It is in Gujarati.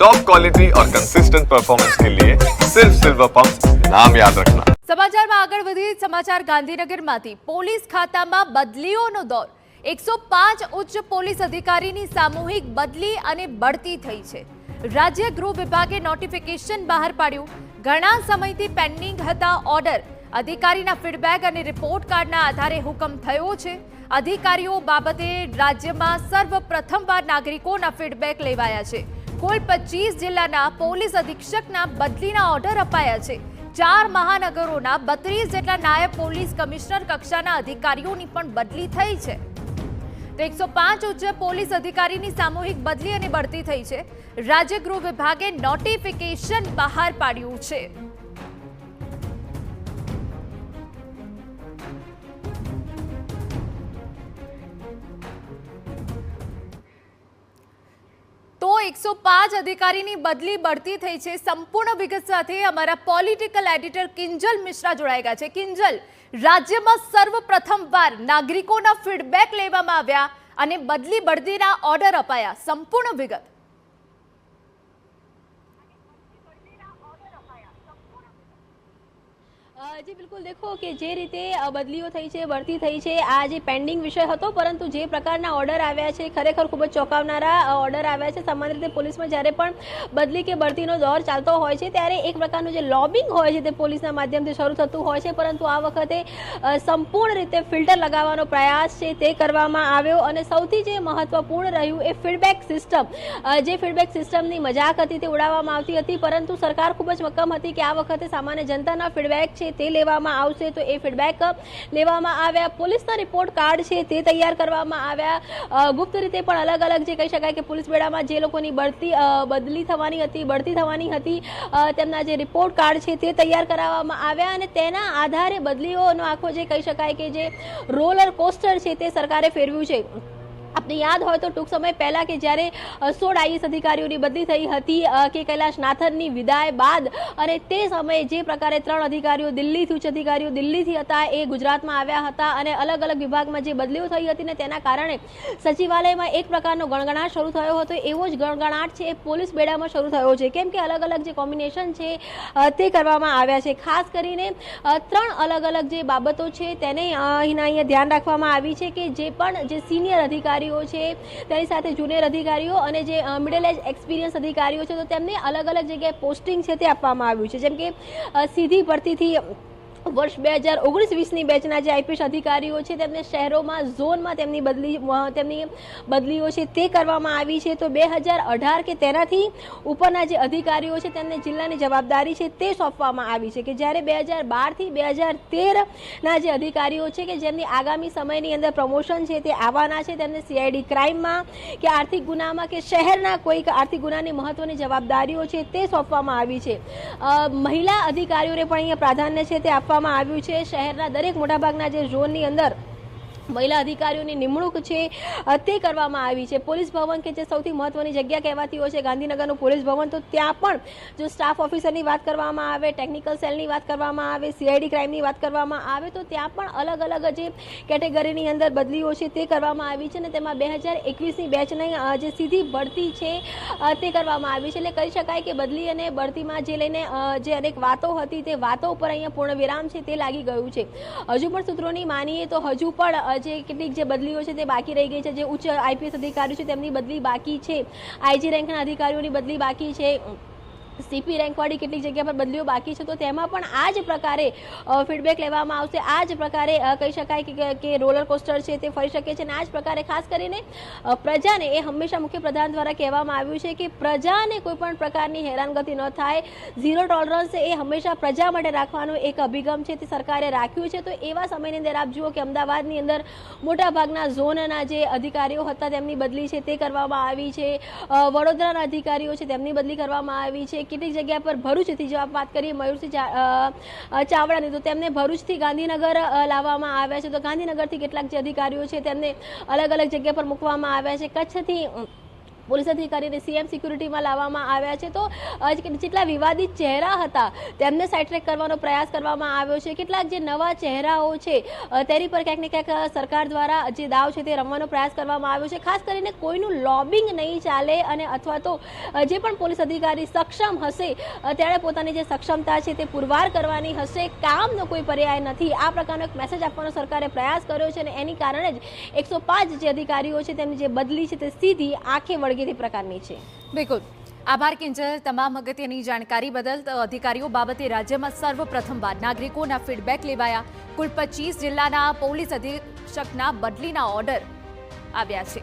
टॉप क्वालिटी और कंसिस्टेंट परफॉर्मेंस के लिए सिर्फ सिल्वर पंप नाम याद रखना। સમાચારમાં આગળ વધી સમાચાર ગાંધીનગરમાંથી પોલીસ ખાતામાં બદલીઓનો દોર 105 ઉચ્ચ પોલીસ અધિકારીની સામૂહિક બદલી અને બઢતી થઈ છે। રાજ્ય ગૃહ વિભાગે નોટિફિકેશન બહાર પાડ્યું। ઘણા સમયથી પેન્ડિંગ હતા ઓર્ડર। અધિકારીના ફીડબેક અને રિપોર્ટ કાર્ડના આધારે હુકમ થયો છે। અધિકારીઓ બાબતે રાજ્યમાં સર્વપ્રથમવાર નાગરિકોના ફીડબેક લેવાયા છે। કુલ 25 જિલ્લાના પોલીસ અધિક્ષકના બદલીના ઓર્ડર અપાયા છે। 4 મહાનગરોના 32 જેટલા નાયબ પોલીસ કમિશનર કક્ષાના અધિકારીઓની પણ બદલી થઈ છે। તો 105 ઉચ્ચ પોલીસ અધિકારીની સામૂહિક બદલી અને બઢતી થઈ છે। રાજ્ય ગૃહ વિભાગે નોટિફિકેશન બહાર પાડ્યું છે। તો 105 અધિકારીની બદલી બઢતી થઈ છે। સંપૂર્ણ વિગત સાથે અમારા પોલિટિકલ એડિટર કિંજલ મિશ્રા જોડાઈ ગયા છે। કિંજલ, રાજ્યમાં સર્વપ્રથમવાર નાગરિકોના ફીડબેક લેવામાં આવ્યા અને બદલી બઢતીના ઓર્ડર અપાયા। સંપૂર્ણ વિગત। जी बिल्कुल, देखो कि जे रीते बदलीओ थई छे, बढ़ती थई छे, आ जे पेन्डिंग विषय हतो, परंतु जे प्रकारना ऑर्डर आव्या छे खरेखर खूब ज चौंकावनारा ऑर्डर आव्या छे। सामान्य रीते पोलीसमां ज्यारे पण बदली के बढतीनो दौर चालतो होय छे त्यारे एक प्रकारनुं जे लॉबिंग होय छे ते पोलीसना माध्यमथी शरू थतुं होय छे, परंतु आ वखते संपूर्ण रीते फिल्टर लगावવાનો प्रयास छे ते करवामां આવ્યો। અને સૌથી જે મહત્વપૂર્ણ રહ્યું એ ફીડબેક સિસ્ટમ। જે ફીડબેક સિસ્ટમની મજાક હતી તે ઉડાવવામાં આવતી હતી, પરંતુ સરકાર ખૂબ જ મક્કમ હતી કે આ વખતે સામાન્ય જનતાના ફીડબેક છે તે લેવામાં આવશે। તો એ ફીડબેક લેવામાં આવ્યા। પોલીસના રિપોર્ટ કાર્ડ છે તે તૈયાર કરવામાં આવ્યા। ગુપ્ત રીતે પણ અલગ અલગ જે કહી શકાય કે પોલીસ બેડામાં જે લોકોની બદલી થવાની હતી, બઢતી થવાની હતી, તેમના જે રિપોર્ટ કાર્ડ છે તે તૈયાર કરાવવામાં આવ્યા અને તેના આધારે બદલીઓનો આખો જે કહી શકાય કે જે રોલર કોસ્ટર છે તે સરકારે ફેરવ્યું છે। आपने याद हो तो टूंक समय पहला के જ્યારે 16 आईएएस अधिकारीओनी बदली थई हती के कैलाश नाथननी विदाय बाद अने ते समये जे प्रकारे 3 अधिकारीओ दिल्हीथी उच्च अधिकारीओ दिल्हीथी हता ए गुजरातमां आव्या हता અને अलग अलग विभागमां जे बदलीओ थई हती ने तेना कारणे सचिवालयमां एक प्रकारनो गणगणाट शरू थयो हतो। एवो ज गणगणाट छे पोलीस बेडामां शरू थयो छे, केम के अलग अलग जे कॉम्बिनेशन छे ते करवामां आव्या छे। खास करीने 3 अलग अलग जे बाबतो छे तेने અહીંયા ધ્યાન રાખવામાં આવી છે કે જે પણ જે સિનિયર અધિકારી તેની સાથે જુનિયર અધિકારીઓ અને જે મિડલ એજ એક્સપિરિયન્સ અધિકારીઓ છે તો તેમને અલગ અલગ જગ્યાએ પોસ્ટિંગ છે તે આપવામાં આવ્યું છે। જેમ કે સીધી ભરતીથી વર્ષ 2019-20ની બેચના જે આઈપીએસ અધિકારીઓ છે તેમને શહેરોમાં ઝોનમાં તેમની બદલીઓ છે તે કરવામાં આવી છે। તો 2018 કે તેનાથી ઉપરના જે અધિકારીઓ છે તેમને જિલ્લાની જવાબદારી છે તે સોંપવામાં આવી છે કે જ્યારે 2012 થી 2013ના જે અધિકારીઓ છે કે જેમની આગામી સમયની અંદર પ્રમોશન છે તે આવવાના છે તેમને સીઆઈડી ક્રાઇમમાં કે આર્થિક ગુનામાં કે શહેરના કોઈક આર્થિક ગુનાની મહત્વની જવાબદારીઓ છે તે સોંપવામાં આવી છે। મહિલા અધિકારીઓને પણ અહીંયા પ્રાધાન્ય છે તે શહેરના દરેક મોટાભાગના જે ઝોનની અંદર મહિલા અધિકારીઓની નિમણૂક છે તે કરવામાં આવી છે। પોલીસ ભવન કે જે સૌથી મહત્વની જગ્યા કહેવાતી હોય છે ગાંધીનગરનું પોલીસ ભવન, તો ત્યાં પણ જો સ્ટાફ ઓફિસરની વાત કરવામાં આવે, ટેકનિકલ સેલની વાત કરવામાં આવે, સીઆઈડી ક્રાઇમની વાત કરવામાં આવે તો ત્યાં પણ અલગ અલગ જે કેટેગરીની અંદર બદલીઓ છે તે કરવામાં આવી છે અને તેમાં 2021ની બેચની જે સીધી બઢતી છે તે કરવામાં આવી છે। એટલે કહી શકાય કે બદલી અને બઢતીમાં જે લઈને જે અનેક વાતો હતી તે વાતો ઉપર અહીંયા પૂર્ણ વિરામ છે તે લાગી ગયું છે। હજુ પણ સૂત્રોની માનીએ તો હજુ પણ જે કેટલીક જે બદલીઓ છે તે બાકી રહી ગઈ છે। જે ઉચ્ચ આઈપીએસ અધિકારીઓ છે તેમની બદલી બાકી છે, આઈજી રેન્કના અધિકારીઓની બદલી બાકી છે, सीपी રેન્કવાળી કેટલીક જગ્યા પર બદલીઓ બાકી છે। તો તેમાં પણ આ જ પ્રકારે ફીડબેક લેવામાં આવશે। આ જ પ્રકારે કહી શકાય કે રોલર કોસ્ટર છે તે ફરી શકે છે અને આ જ પ્રકારે ખાસ કરીને પ્રજાને એ હંમેશા મુખ્ય પ્રધાન દ્વારા કહેવામાં આવ્યું છે કે પ્રજાને કોઈ પણ પ્રકારની હેરાનગતિ ન થાય, ઝીરો ટોલરન્સ એ હંમેશા પ્રજા માટે રાખવાનો એક અભિગમ છે તે સરકારે રાખ્યું છે। તો એવા સમયની અંદર આપ જુઓ કે અમદાવાદની અંદર મોટાભાગના ઝોનના જે અધિકારીઓ હતા તેમની બદલી છે તે કરવામાં આવી છે। વડોદરાના અધિકારીઓ છે તેમની બદલી કરવામાં આવી છે। કેટલીક જગ્યા પર ભરૂચથી જો આપ વાત કરીએ મયુરસિંહ ચાવડાની તો તેમને ભરૂચથી ગાંધીનગર લાવવામાં આવ્યા છે। તો ગાંધીનગરથી કેટલાક જે અધિકારીઓ છે તેમને અલગ અલગ જગ્યા પર મૂકવામાં આવ્યા છે। કચ્છથી પોલીસ અધિકારીને સીએમ સિક્યુરિટીમાં લાવવામાં આવ્યા છે. તો જેટલા વિવાદિત ચહેરા હતા તેમને સાઇડ ટ્રેક કરવાનો પ્રયાસ કરવામાં આવ્યો છે. કેટલાક જે નવા ચહેરાઓ છે તેની પર ક્યાંક ને ક્યાંક સરકાર દ્વારા જે દાવ છે તે રમવાનો પ્રયાસ કરવામાં આવ્યો છે. ખાસ કરીને કોઈનું લોબિંગ નહીં ચાલે અને અથવા તો જે પણ પોલીસ અધિકારી સક્ષમ હશે ત્યારે પોતાની જે સક્ષમતા છે તે પુરવાર કરવાની હશે. કામનો કોઈ પર્યાય નથી, આ પ્રકારનો એક મેસેજ આપવાનો સરકારે પ્રયાસ કર્યો છે અને એની કારણે જ 105 જે અધિકારીઓ છે તેમની જે બદલી છે તે સીધી આંખે વળગેલી પ્રકારની છે. બિલકુલ આભાર કિંજલ, તમામ અગત્યની જાણકારી બદલ. અધિકારીઓ બાબતે રાજ્યમાં સર્વપ્રથમવાર નાગરિકોના ફીડબેક લેવાયા. કુલ 25 જિલ્લાના પોલીસ અધિક્ષકના બદલીના ઓર્ડર આવ્યા છે.